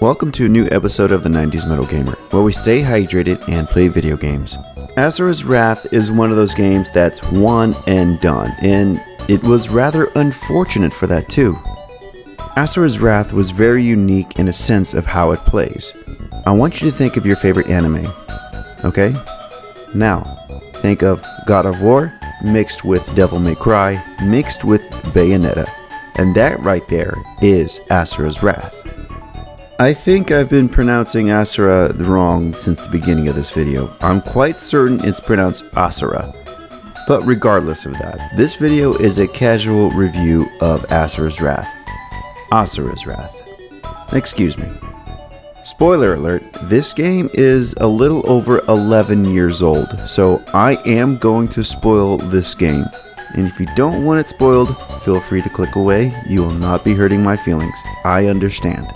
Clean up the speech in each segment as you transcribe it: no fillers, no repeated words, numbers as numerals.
Welcome to a new episode of the 90s Metal Gamer, where we stay hydrated and play video games. Asura's Wrath is one of those games that's one and done, and it was rather unfortunate for that too. Asura's Wrath was very unique in a sense of how it plays. I want you to think of your favorite anime, okay? Now, think of God of War mixed with Devil May Cry mixed with Bayonetta, and that right there is Asura's Wrath. I think I've been pronouncing Asura wrong since the beginning of this video. I'm quite certain it's pronounced Asura. But regardless of that, this video is a casual review of Asura's Wrath. Asura's Wrath. Excuse me. Spoiler alert, this game is a little over 11 years old, so I am going to spoil this game. And if you don't want it spoiled, feel free to click away. You will not be hurting my feelings. I understand.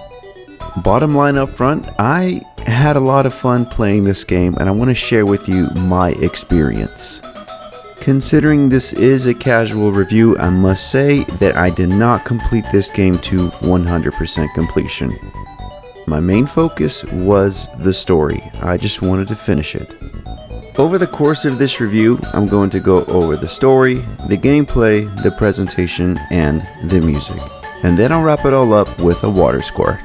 Bottom line up front, I had a lot of fun playing this game and I want to share with you my experience. Considering this is a casual review, I must say that I did not complete this game to 100% completion. My main focus was the story. I just wanted to finish it. Over the course of this review, I'm going to go over the story, the gameplay, the presentation, and the music. And then I'll wrap it all up with a water score.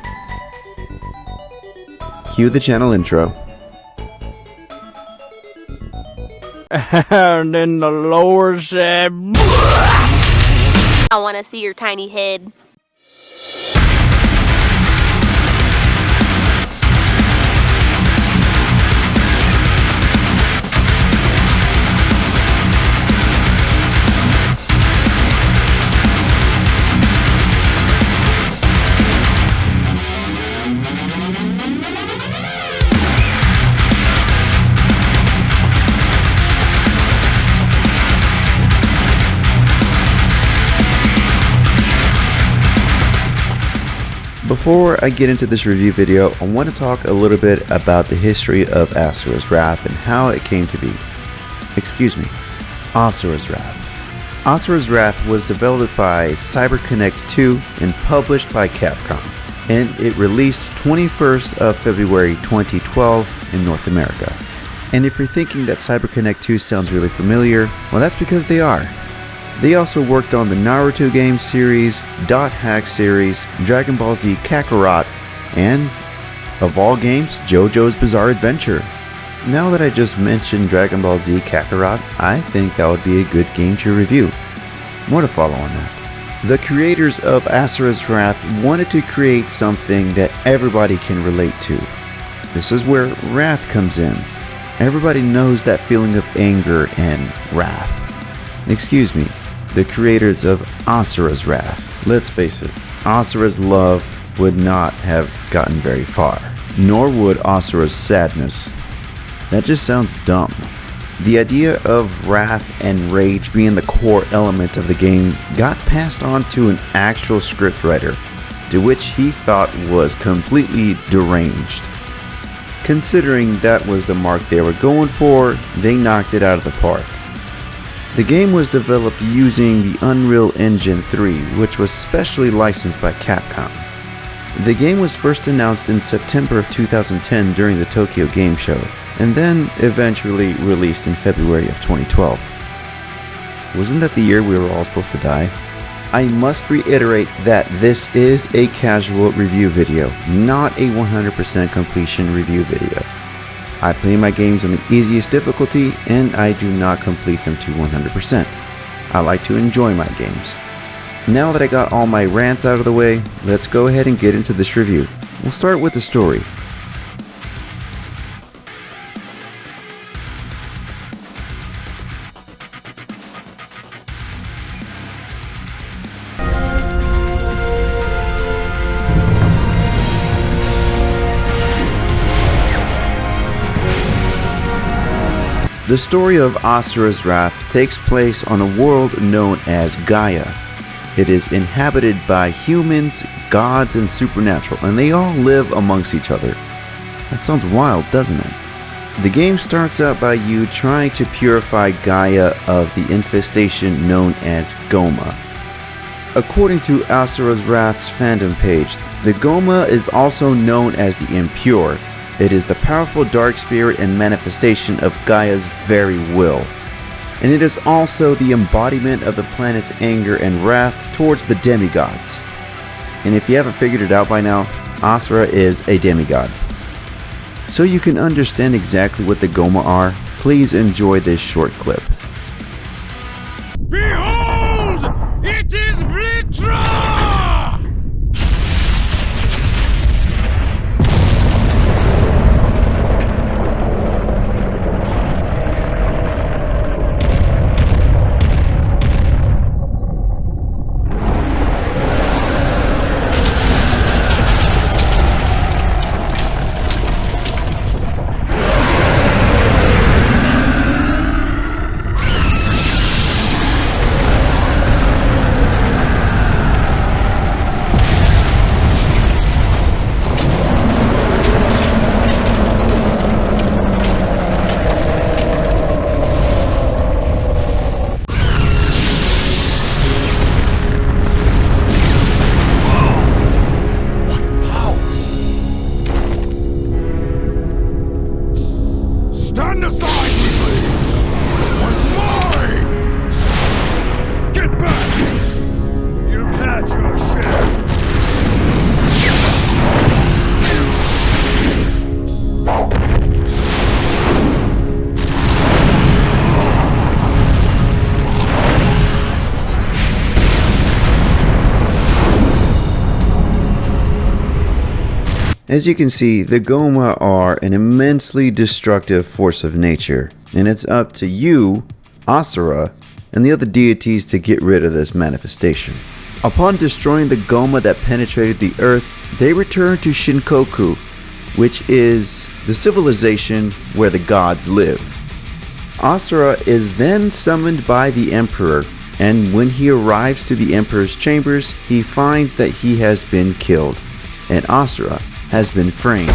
Cue the channel intro. And then the Lord said, I want to see your tiny head. Before I get into this review video, I want to talk a little bit about the history of Asura's Wrath and how it came to be. Excuse me, Asura's Wrath. Asura's Wrath was developed by CyberConnect 2 and published by Capcom, and it released 21st of February 2012 in North America. And if you're thinking that CyberConnect 2 sounds really familiar, well, that's because they are. They also worked on the Naruto game series, Dot Hack series, Dragon Ball Z Kakarot, and, of all games, JoJo's Bizarre Adventure. Now that I just mentioned Dragon Ball Z Kakarot, I think that would be a good game to review. More to follow on that. The creators of Asura's Wrath wanted to create something that everybody can relate to. This is where wrath comes in. Everybody knows that feeling of anger and wrath. Excuse me. The creators of Asura's Wrath. Let's face it, Asura's love would not have gotten very far, nor would Asura's sadness. That just sounds dumb. The idea of wrath and rage being the core element of the game got passed on to an actual scriptwriter, to which he thought was completely deranged. Considering that was the mark they were going for, they knocked it out of the park. The game was developed using the Unreal Engine 3, which was specially licensed by Capcom. The game was first announced in September of 2010 during the Tokyo Game Show, and then eventually released in February of 2012. Wasn't that the year we were all supposed to die? I must reiterate that this is a casual review video, not a 100% completion review video. I play my games on the easiest difficulty, and I do not complete them to 100%. I like to enjoy my games. Now that I got all my rants out of the way, let's go ahead and get into this review. We'll start with the story. The story of Asura's Wrath takes place on a world known as Gaia. It is inhabited by humans, gods, and supernatural, and they all live amongst each other. That sounds wild, doesn't it? The game starts out by you trying to purify Gaia of the infestation known as Goma. According to Asura's Wrath's fandom page, the Goma is also known as the Impure. It is the powerful dark spirit and manifestation of Gaia's very will. And it is also the embodiment of the planet's anger and wrath towards the demigods. And if you haven't figured it out by now, Asura is a demigod. So you can understand exactly what the Goma are, please enjoy this short clip. Behold! It is Vritra! Stand aside, weaklings! This one's mine! Get back! You've had your share! As you can see, the Goma are an immensely destructive force of nature, and it's up to you, Asura, and the other deities to get rid of this manifestation. Upon destroying the Goma that penetrated the earth, they return to Shinkoku, which is the civilization where the gods live. Asura is then summoned by the Emperor, and when he arrives to the Emperor's chambers, he finds that he has been killed, and Asura has been framed.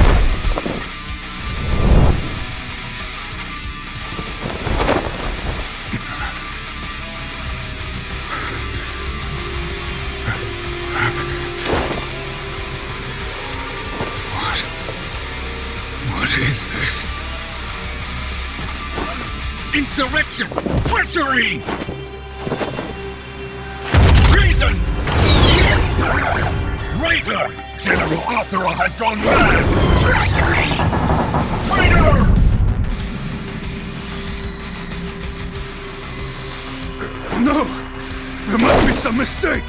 What is this? Insurrection! Treachery! Treason! Traitor! General Asura has gone mad! Treachery! Traitor! No! There must be some mistake!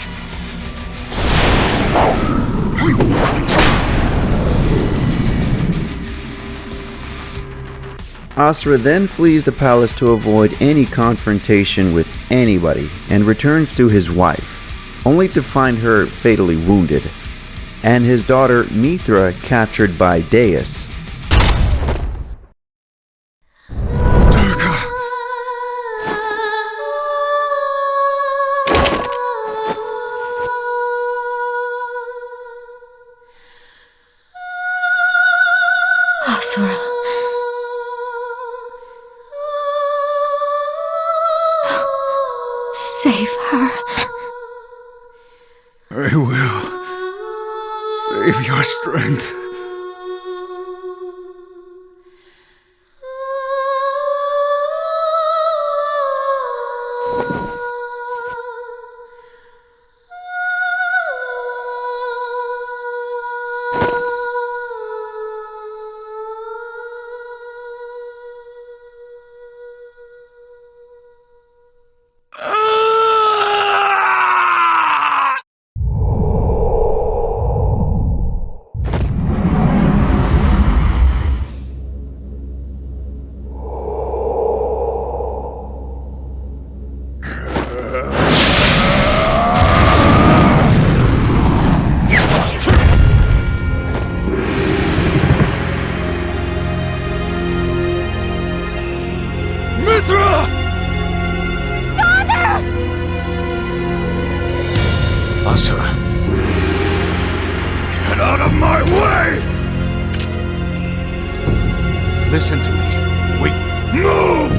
Asura then flees the palace to avoid any confrontation with anybody and returns to his wife, only to find her fatally wounded, and his daughter Mithra captured by Deus. Durga! Asura. Save her. I will. Save your strength. Asura! Get out of my way! Listen to me. Wait. Move!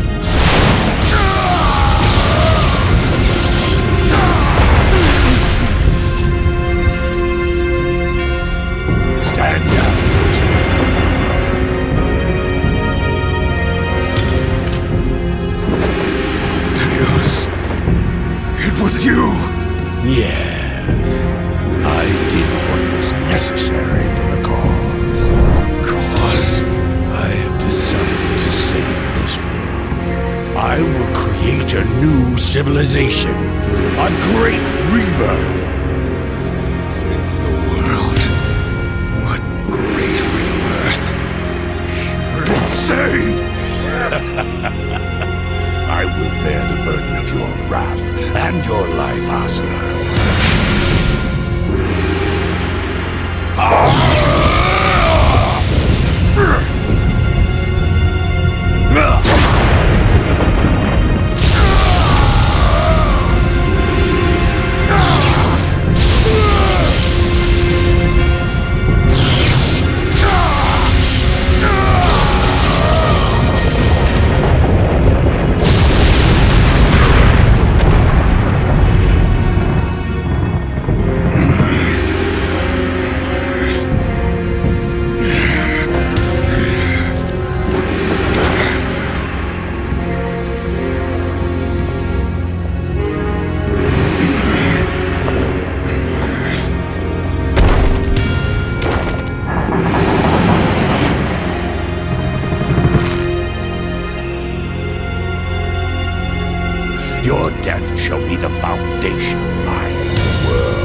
civilization. A great rebirth. Save the world. What great rebirth? You're insane! I will bear the burden of your wrath and your life, Asura. Your death shall be the foundation of my world.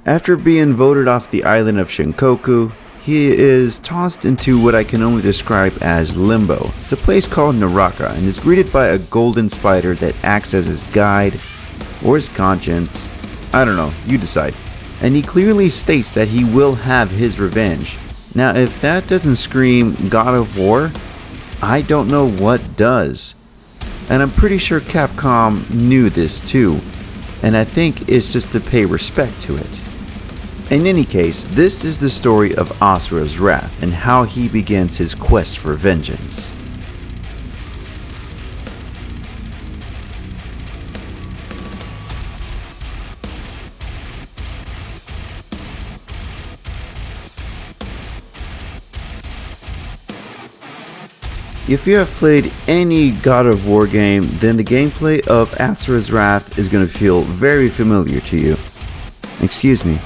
After being voted off the island of Shinkoku, he is tossed into what I can only describe as limbo. It's a place called Naraka and is greeted by a golden spider that acts as his guide or his conscience. I don't know, you decide. And he clearly states that he will have his revenge. Now if that doesn't scream God of War, I don't know what does. And I'm pretty sure Capcom knew this too, and I think it's just to pay respect to it. In any case, this is the story of Asura's wrath and how he begins his quest for vengeance. If you have played any God of War game, then the gameplay of Asura's Wrath is going to feel very familiar to you. Excuse me,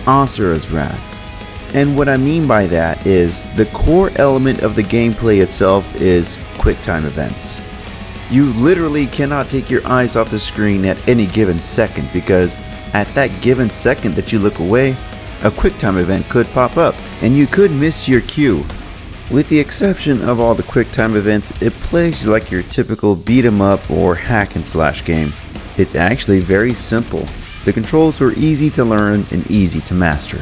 Asura's Wrath. And what I mean by that is the core element of the gameplay itself is quick-time events. You literally cannot take your eyes off the screen at any given second, because at that given second that you look away, a quick-time event could pop up and you could miss your cue. With the exception of all the quick-time events, it plays like your typical beat-em-up or hack-and-slash game. It's actually very simple. The controls were easy to learn and easy to master.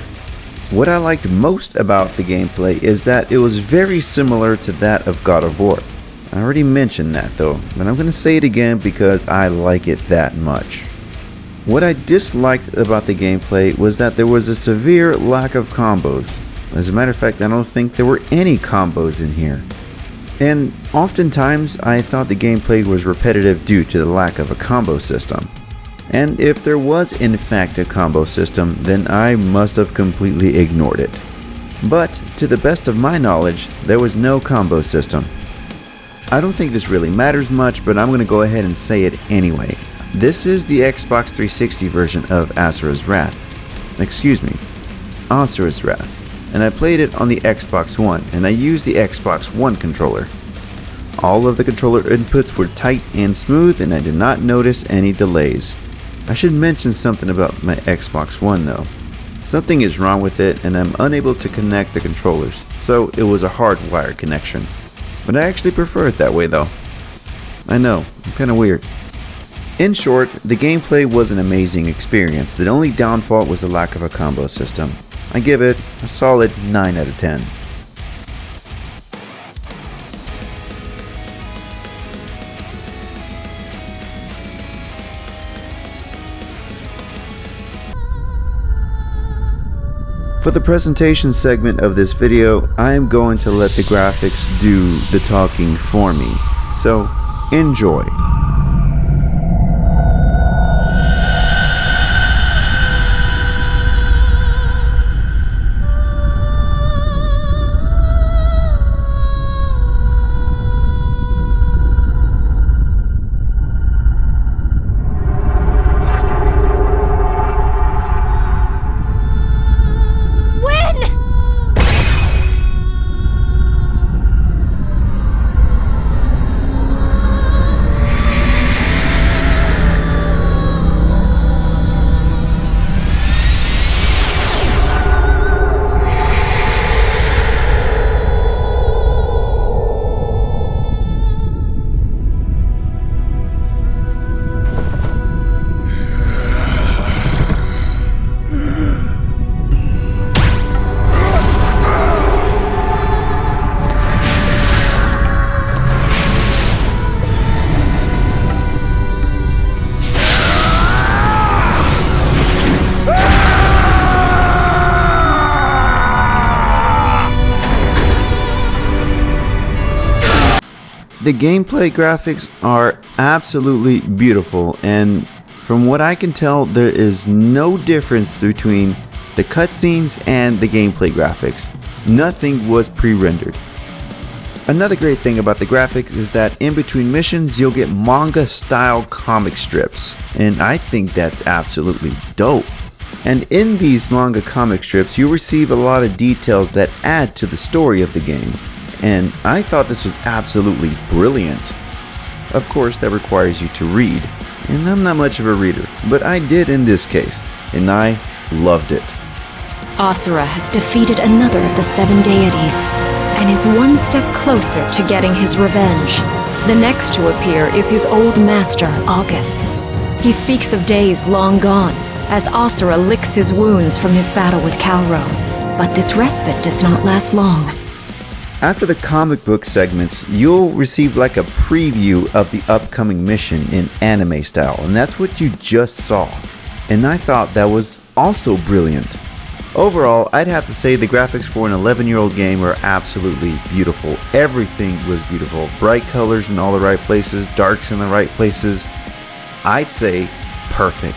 What I liked most about the gameplay is that it was very similar to that of God of War. I already mentioned that though, but I'm going to say it again because I like it that much. What I disliked about the gameplay was that there was a severe lack of combos. As a matter of fact, I don't think there were any combos in here. And oftentimes, I thought the gameplay was repetitive due to the lack of a combo system. And if there was in fact a combo system, then I must have completely ignored it. But, to the best of my knowledge, there was no combo system. I don't think this really matters much, but I'm going to go ahead and say it anyway. This is the Xbox 360 version of Asura's Wrath. Excuse me, Asura's Wrath. And I played it on the Xbox One, and I used the Xbox One controller. All of the controller inputs were tight and smooth, and I did not notice any delays. I should mention something about my Xbox One though. Something is wrong with it and I'm unable to connect the controllers, so it was a hardwired connection. But I actually prefer it that way though. I know, I'm kinda weird. In short, the gameplay was an amazing experience. The only downfall was the lack of a combo system. I give it a solid 9 out of 10. For the presentation segment of this video, I am going to let the graphics do the talking for me. So, enjoy. The gameplay graphics are absolutely beautiful, and from what I can tell, there is no difference between the cutscenes and the gameplay graphics. Nothing was pre-rendered. Another great thing about the graphics is that in between missions you'll get manga style comic strips, and I think that's absolutely dope. And in these manga comic strips you'll receive a lot of details that add to the story of the game. And I thought this was absolutely brilliant. Of course, that requires you to read, and I'm not much of a reader, but I did in this case, and I loved it. Asura has defeated another of the 7 deities, and is one step closer to getting his revenge. The next to appear is his old master, August. He speaks of days long gone, as Asura licks his wounds from his battle with Kalro. But this respite does not last long. After the comic book segments, you'll receive like a preview of the upcoming mission in anime style, and that's what you just saw. And I thought that was also brilliant. Overall, I'd have to say the graphics for an 11-year-old game are absolutely beautiful. Everything was beautiful. Bright colors in all the right places, darks in the right places. I'd say perfect.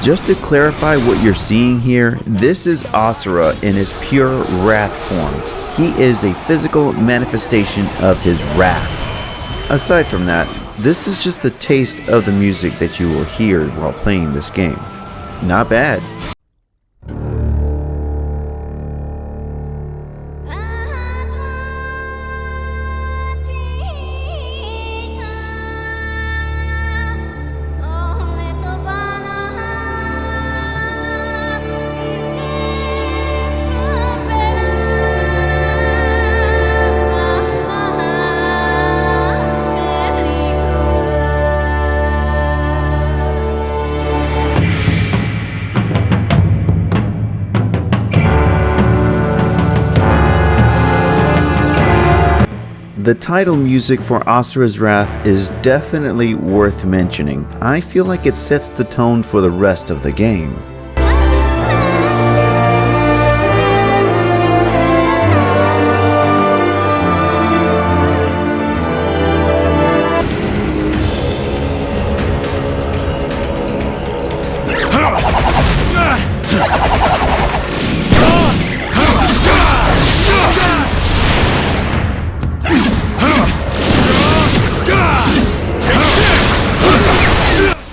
Just to clarify what you're seeing here, this is Asura in his pure wrath form. He is a physical manifestation of his wrath. Aside from that, this is just a taste of the music that you will hear while playing this game. Not bad. the title music for Asura's Wrath is definitely worth mentioning. I feel like it sets the tone for the rest of the game.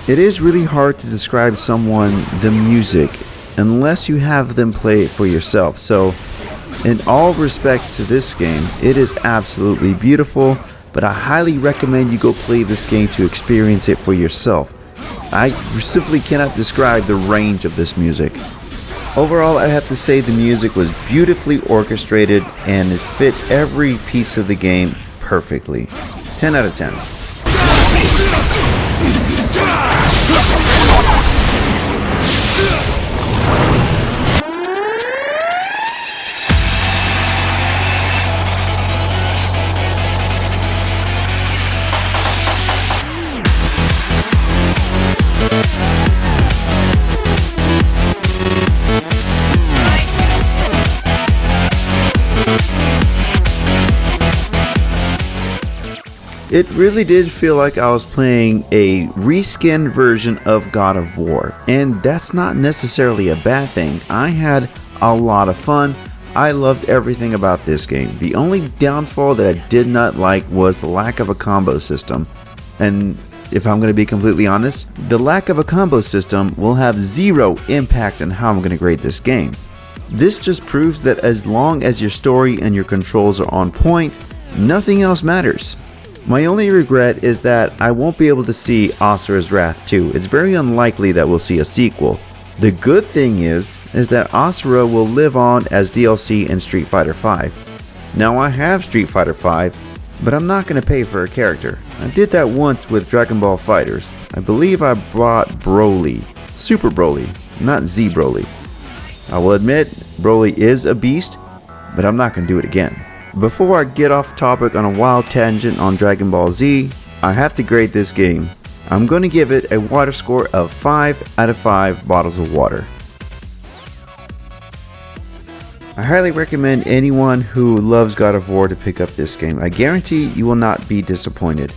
It is really hard to describe someone the music unless you have them play it for yourself. So in all respects to this game, it is absolutely beautiful, but I highly recommend you go play this game to experience it for yourself. I simply cannot describe the range of this music. Overall, I have to say the music was beautifully orchestrated and it fit every piece of the game perfectly. 10 out of 10. It really did feel like I was playing a reskinned version of God of War, and that's not necessarily a bad thing. I had a lot of fun. I loved everything about this game. The only downfall that I did not like was the lack of a combo system. And if I'm going to be completely honest, the lack of a combo system will have zero impact on how I'm going to grade this game. This just proves that as long as your story and your controls are on point, nothing else matters. My only regret is that I won't be able to see Asura's Wrath 2. It's very unlikely that we'll see a sequel. The good thing is that Asura will live on as DLC in Street Fighter V. Now I have Street Fighter V, but I'm not going to pay for a character. I did that once with Dragon Ball FighterZ. I believe I bought Broly. Super Broly, not Z Broly. I will admit, Broly is a beast, but I'm not going to do it again. Before I get off topic on a wild tangent on Dragon Ball Z, I have to grade this game. I'm going to give it a water score of 5 out of 5 bottles of water. I highly recommend anyone who loves God of War to pick up this game. I guarantee you will not be disappointed.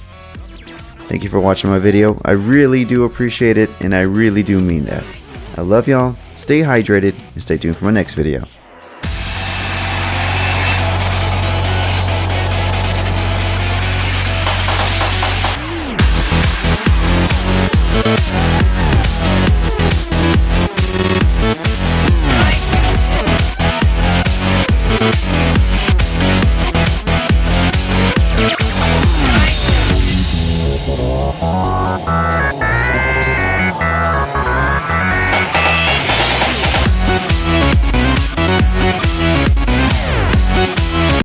Thank you for watching my video. I really do appreciate it, and I really do mean that. I love y'all, stay hydrated, and stay tuned for my next video.